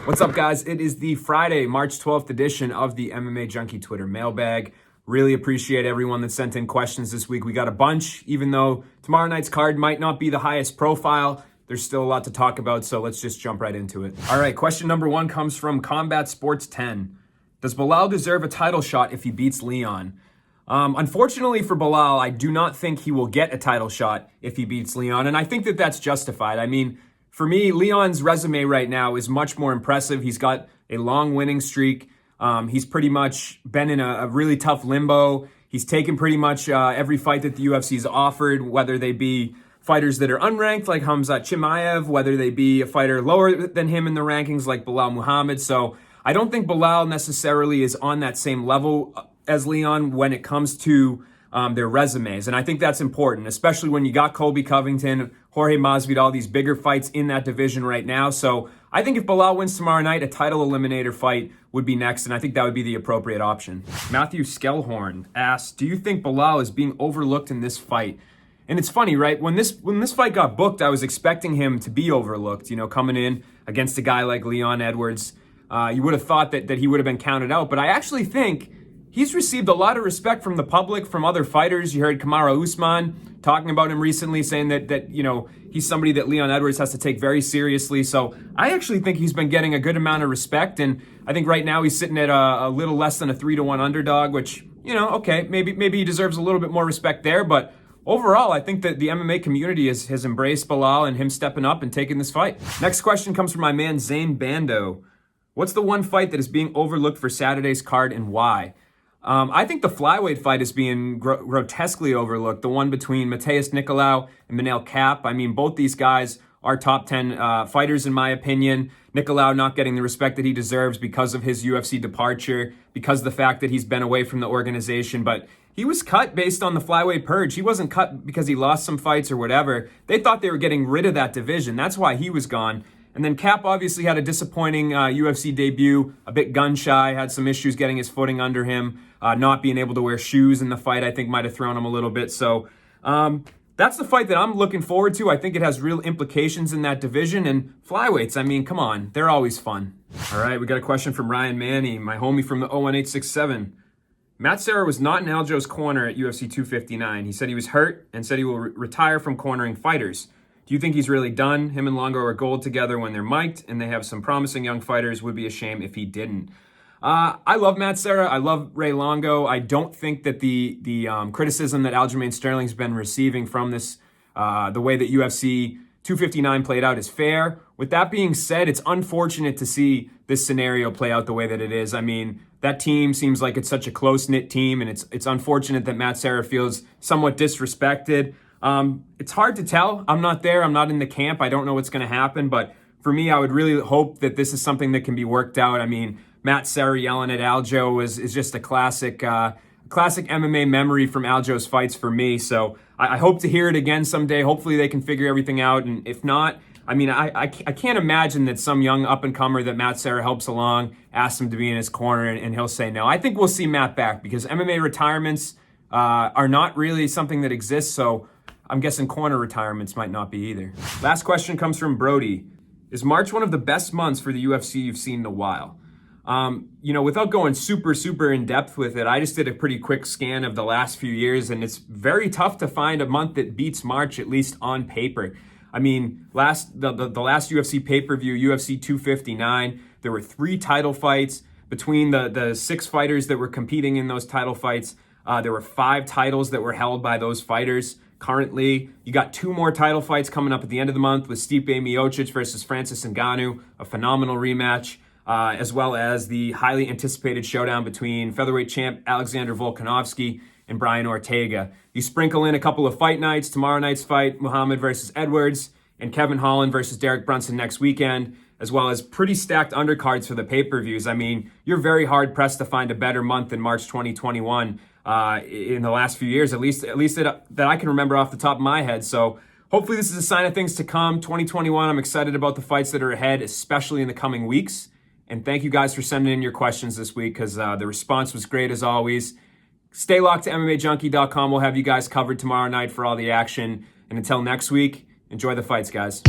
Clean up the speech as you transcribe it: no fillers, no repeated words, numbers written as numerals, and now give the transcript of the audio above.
What's up, guys? It is the Friday, March 12th edition of the MMA Junkie Twitter Mailbag. Really appreciate everyone that sent in questions this week. We got a bunch, even though tomorrow night's card might not be the highest profile. There's still a lot to talk about, so let's just jump right into it. All right, question number one comes from Combat Sports 10. Does Belal deserve a title shot if he beats Leon? Unfortunately for Belal, I do not think he will get a title shot if he beats Leon, and I think that that's justified. I mean, for me, Leon's resume right now is much more impressive. He's got a long winning streak. He's pretty much been in a really tough limbo. He's taken pretty much every fight that the UFC's offered, whether they be fighters that are unranked like Khamzat Chimaev, whether they be a fighter lower than him in the rankings like Belal Muhammad. So I don't think Belal necessarily is on that same level as Leon when it comes to their resumes. And I think that's important, especially when you got Colby Covington, Jorge Masvidal, these bigger fights in that division right now. So I think if Belal wins tomorrow night, a title eliminator fight would be next, and I think that would be the appropriate option. Matthew Skellhorn asks, do you think Belal is being overlooked in this fight? And it's funny, right? When this fight got booked, I was expecting him to be overlooked, coming in against a guy like Leon Edwards. You would have thought that he would have been counted out, but I actually think he's received a lot of respect from the public, from other fighters. You heard Kamaru Usman talking about him recently, saying that he's somebody that Leon Edwards has to take very seriously. So I actually think he's been getting a good amount of respect, and I think right now he's sitting at a little less than a 3-1 underdog, which, okay, maybe he deserves a little bit more respect there, but overall, I think that the MMA community has embraced Belal and him stepping up and taking this fight. Next question comes from my man Zane Bando. What's the one fight that is being overlooked for Saturday's card and why? I think the flyweight fight is being grotesquely overlooked. The one between Mateus Nicolau and Manel Kape. I mean, both these guys are top 10 fighters in my opinion. Nicolau not getting the respect that he deserves because of his UFC departure, because of the fact that he's been away from the organization. But he was cut based on the flyweight purge. He wasn't cut because he lost some fights or whatever. They thought they were getting rid of that division. That's why he was gone. And then Kape obviously had a disappointing UFC debut, a bit gun-shy, had some issues getting his footing under him. Not being able to wear shoes in the fight, I think, might have thrown him a little bit. So that's the fight that I'm looking forward to. I think it has real implications in that division. And flyweights, I mean, come on, they're always fun. All right, we got a question from Ryan Manny, my homie from the 01867. Matt Serra was not in Aljo's corner at UFC 259. He said he was hurt and said he will retire from cornering fighters. Do you think he's really done? Him and Longo are gold together when they're mic'd, and they have some promising young fighters. Would be a shame if he didn't. I love Matt Serra. I love Ray Longo. I don't think that the criticism that Aljamain Sterling's been receiving from this, the way that UFC 259 played out, is fair. With that being said, it's unfortunate to see this scenario play out the way that it is. I mean, that team seems like it's such a close-knit team, and it's unfortunate that Matt Serra feels somewhat disrespected. It's hard to tell. I'm not there. I'm not in the camp. I don't know what's going to happen. But for me, I would really hope that this is something that can be worked out. I mean, Matt Serra yelling at Aljo is just a classic MMA memory from Aljo's fights for me. So I hope to hear it again someday. Hopefully they can figure everything out. And if not, I mean, I can't imagine that some young up-and-comer that Matt Serra helps along asks him to be in his corner and he'll say no. I think we'll see Matt back because MMA retirements are not really something that exists. So I'm guessing corner retirements might not be either. Last question comes from Brody. Is March one of the best months for the UFC you've seen in a while? Without going super in depth with it, I just did a pretty quick scan of the last few years, and it's very tough to find a month that beats March, at least on paper. I mean, the last UFC pay-per-view, UFC 259, there were 3 title fights. Between the 6 fighters that were competing in those title fights, there were 5 titles that were held by those fighters. Currently, you got 2 more title fights coming up at the end of the month with Stipe Miocic versus Francis Ngannou, a phenomenal rematch, as well as the highly anticipated showdown between featherweight champ Alexander Volkanovski and Brian Ortega. You sprinkle in a couple of fight nights, tomorrow night's fight, Muhammad versus Edwards, and Kevin Holland versus Derek Brunson next weekend, as well as pretty stacked undercards for the pay-per-views. I mean, you're very hard-pressed to find a better month than March 2021 in the last few years, at least that I can remember off the top of my head. So hopefully this is a sign of things to come. 2021, I'm excited about the fights that are ahead, especially in the coming weeks. And thank you guys for sending in your questions this week because the response was great as always. Stay locked to MMAJunkie.com. We'll have you guys covered tomorrow night for all the action. And until next week, enjoy the fights, guys.